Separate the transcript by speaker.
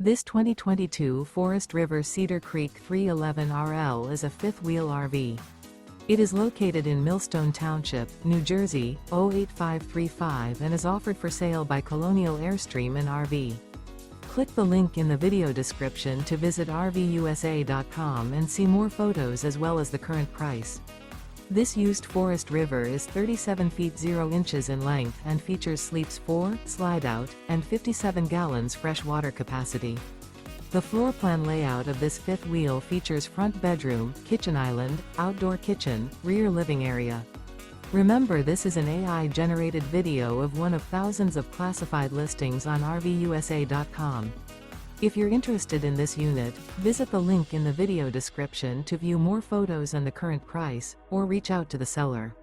Speaker 1: This 2022 Forest River Cedar Creek 311RL is a fifth-wheel RV. It is located in Millstone Township, New Jersey, 08535 and is offered for sale by Colonial Airstream RV. Click the link in the video description to visit RVUSA.com and see more photos as well as the current price. This used Forest River is 37 feet 0 inches in length and features sleeps 4, Slideout, and 57 gallons fresh water capacity. The floor plan layout of this fifth wheel features front bedroom, kitchen island, outdoor kitchen, rear living area. Remember, this is an AI-generated video of one of thousands of classified listings on RVUSA.com. If you're interested in this unit, visit the link in the video description to view more photos and the current price, or reach out to the seller.